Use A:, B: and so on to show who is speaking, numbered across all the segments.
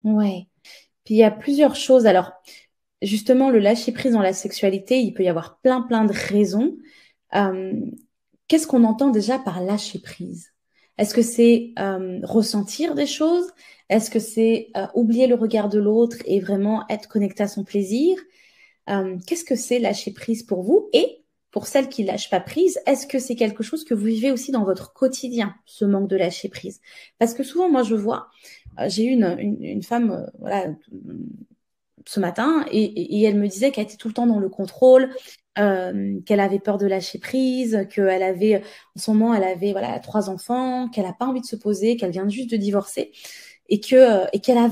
A: Ouais. Puis il y a plusieurs choses. Alors, justement, le lâcher prise dans la sexualité, il peut y avoir plein, plein de raisons. Euh, Qu'est-ce qu'on entend déjà par lâcher prise? Est-ce que c'est ressentir des choses? Est-ce que c'est oublier le regard de l'autre et vraiment être connecté à son plaisir? Qu'est-ce que c'est lâcher prise pour vous? Et pour celles qui lâchent pas prise, est-ce que c'est quelque chose que vous vivez aussi dans votre quotidien, ce manque de lâcher prise? Parce que souvent, moi, je vois, j'ai eu une femme, voilà, ce matin et elle me disait qu'elle était tout le temps dans le contrôle, qu'elle avait peur de lâcher prise, qu'elle avait, en ce moment, elle avait voilà, 3 enfants, qu'elle n'a pas envie de se poser, qu'elle vient juste de divorcer et qu'elle a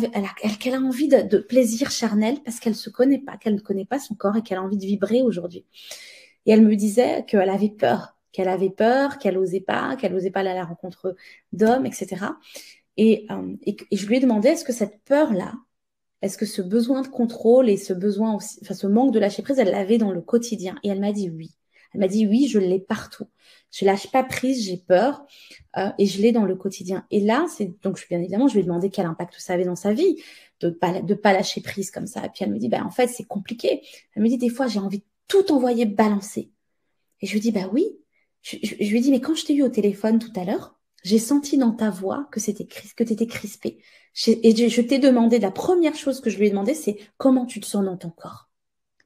A: envie de plaisir charnel parce qu'elle se connaît pas, qu'elle ne connaît pas son corps et qu'elle a envie de vibrer aujourd'hui. Et elle me disait qu'elle avait peur, qu'elle osait pas aller à la rencontre d'hommes, etc. Et je lui ai demandé, est-ce que cette peur-là, est-ce que ce besoin de contrôle et ce besoin aussi, enfin ce manque de lâcher prise, elle l'avait dans le quotidien? Et elle m'a dit oui. Elle m'a dit oui, je l'ai partout. Je lâche pas prise, j'ai peur et je l'ai dans le quotidien. Et là, c'est donc bien évidemment, je lui ai demandé quel impact ça avait dans sa vie de pas lâcher prise comme ça. Et puis elle me dit bah en fait c'est compliqué. Elle me dit des fois j'ai envie de tout envoyer balancer. Et je lui dis bah oui. Je lui dis mais quand je t'ai eu au téléphone tout à l'heure, j'ai senti dans ta voix que que t'étais crispée. Et je t'ai demandé, la première chose que je lui ai demandé, c'est comment tu te sens dans ton corps.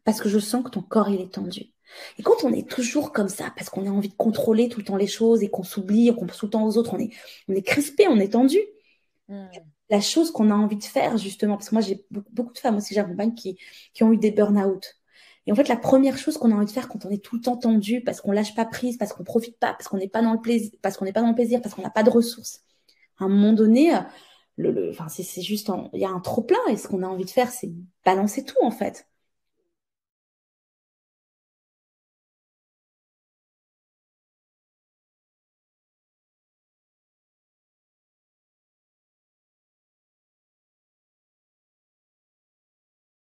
A: Parce que je sens que ton corps, il est tendu. Et quand on est toujours comme ça, parce qu'on a envie de contrôler tout le temps les choses et qu'on s'oublie, qu'on pense tout le temps aux autres, on est crispé, on est tendu.
B: Hmm.
A: La chose qu'on a envie de faire, justement, parce que moi, j'ai beaucoup de femmes aussi, j'accompagne, qui ont eu des burn-out. Et en fait, la première chose qu'on a envie de faire quand on est tout le temps tendu, parce qu'on lâche pas prise, parce qu'on profite pas, parce qu'on n'est pas dans le plaisir, parce qu'on n'est pas dans le plaisir, parce qu'on n'a pas de ressources, à un moment donné, enfin, c'est juste, il y a un trop plein et ce qu'on a envie de faire, c'est balancer tout en fait.